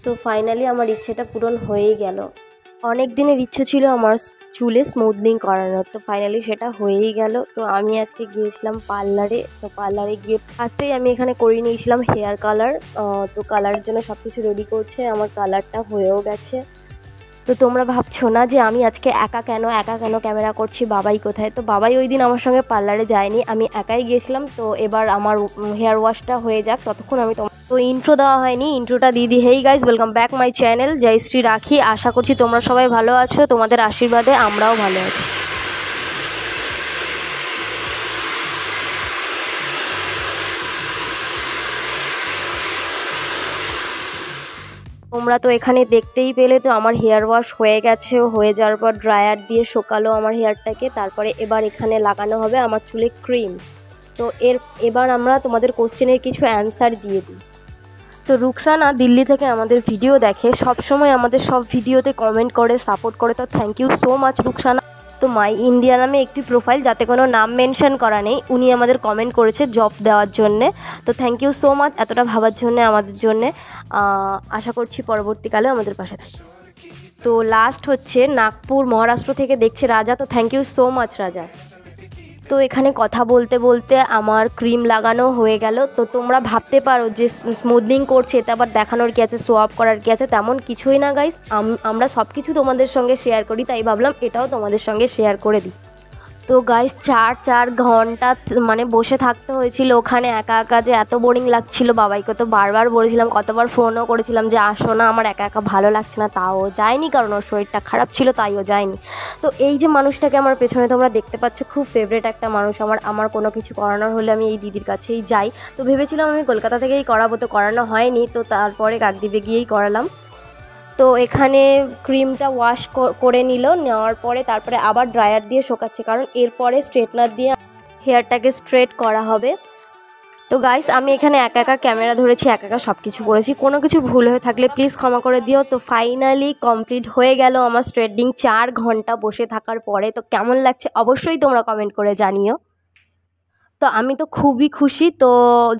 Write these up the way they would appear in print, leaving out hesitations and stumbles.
So finally আমার ইচ্ছেটা পূরণ হয়েই গেল। অনেক দিনের ইচ্ছে ছিল আমার চুলে স্মুথনিং করানোর, তো ফাইনালি সেটা হয়েই গেল। তো আমি আজকে গিয়েছিলাম পার্লারে, তো পার্লারে গিয়ে ফার্স্টেই আমি এখানে করিয়ে নিয়েছিলাম হেয়ার কালার। তো কালারের জন্য সব কিছু রেডি করছে, আমার কালারটা হয়েও গেছে। তো তোমরা ভাবছো না যে আমি আজকে একা কেন ক্যামেরা করছি, বাবাই কোথায়? তো বাবাই ওই দিন আমার সঙ্গে পার্লারে যায়নি, আমি একাই গিয়েছিলাম। তো এবার আমার হেয়ার ওয়াশটা হয়ে যাক, ততক্ষণ আমি তো ইন্ট্রো দেওয়া হয়নি, ইন্ট্রোটা দিয়ে দিই। Hey guys, welcome back my channel Joyshree Rakhi. আশা করছি তোমরা সবাই ভালো আছো, তোমাদের আশীর্বাদে আমরাও ভালো আছি। তোমরা তো এখানে দেখতেই পেলে, তো আমার হেয়ার ওয়াশ হয়ে গেছে। হয়ে যাওয়ার পর ড্রায়ার দিয়ে শোকালো আমার হেয়ারটাকে। তারপরে এবার এখানে লাগানো হবে আমার চুলে ক্রিম। তো এবার আমরা তোমাদের কোশ্চেনের কিছু অ্যান্সার দিয়ে দিই। তো রুকসানা দিল্লি থেকে আমাদের ভিডিও দেখে, সব সময় আমাদের সব ভিডিওতে কমেন্ট করে, সাপোর্ট করে। তো thank you so much Ruksana. তো মাই ইন্ডিয়া নামে একটি প্রোফাইল, যাতে কোনো নাম মেনশন করা নেই, উনি আমাদের কমেন্ট করেছে জব দেওয়ার জন্যে। তো থ্যাংক ইউ সো মাচ এতটা ভাবার জন্যে আমাদের জন্যে। আশা করছি পরবর্তীকালে আমাদের পাশে থাকবে। তো লাস্ট হচ্ছে নাগপুর মহারাষ্ট্র থেকে দেখছে রাজা। তো থ্যাংক ইউ সো মাচ রাজা। তো এখানে কথা বলতে বলতে আমার ক্রিম লাগানো হয়ে গেল। তো তোমরা ভাবতে পারো যে স্মুথনিং করছে, এতে আবার দেখানোর কি আছে, শো অফ করার কি আছে? তেমন কিছুই না গাইস, আমরা সব কিছু তোমাদের সঙ্গে শেয়ার করি, তাই ভাবলাম এটাও তোমাদের সঙ্গে শেয়ার করে দিই। তো গাইস 4 ঘন্টা মানে বসে থাকতে হয়েছিল ওখানে একা একা, যে এত বোরিং লাগছিল। বাবাইকে তো বারবার বলেছিলাম, কতবার ফোনও করেছিলাম যে আসো না, আমার একা একা ভালো লাগছে না, তাও যায়নি, কারণ ওর শরীরটা খারাপ ছিল, তাইও যায়নি। তো এই যে মানুষটাকে আমার পেছনে তোমরা দেখতে পাচ্ছ, খুব ফেভারিট একটা মানুষ আমার কোনো কিছু করানোর হলে আমি এই দিদির কাছেই যাই। তো ভেবেছিলাম আমি কলকাতা থেকেই করাবো, তো করানো হয়নি। তো তারপরে কাকদ্বীপে গিয়েই করালাম। তো এখানে ক্রিমটা ওয়াশ করে নেওয়ার পরে তারপরে আবার ড্রায়ার দিয়ে শোকাচ্ছে, কারণ এরপরে স্ট্রেটনার দিয়ে হেয়ারটাকে স্ট্রেট করা হবে। তো গাইস আমি এখানে একা একা ক্যামেরা ধরেছি, একা একা সব কিছু করেছি, কোনো কিছু ভুল হয়ে থাকলে প্লিজ ক্ষমা করে দিও। তো ফাইনালি কমপ্লিট হয়ে গেল আমার স্ট্রেটিং 4 ঘন্টা বসে থাকার পরে। তো কেমন লাগছে অবশ্যই তোমরা কমেন্ট করে জানিও। তো আমি তো খুবই খুশি। তো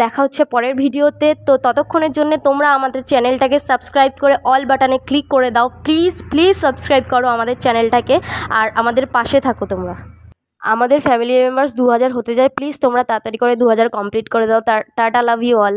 দেখা হচ্ছে পরের ভিডিওতে। তো ততক্ষণের জন্য তোমরা আমাদের চ্যানেলটাকে সাবস্ক্রাইব করে অল বাটনে ক্লিক করে দাও। প্লিজ প্লিজ সাবস্ক্রাইব করো আমাদের চ্যানেলটাকে, আর আমাদের পাশে থাকো তোমরা। আমাদের ফ্যামিলি মেম্বার্স 2000 হতে যায়, প্লিজ তোমরা তাড়াতাড়ি করে 2000 কমপ্লিট করে দাও। Tata, love you all.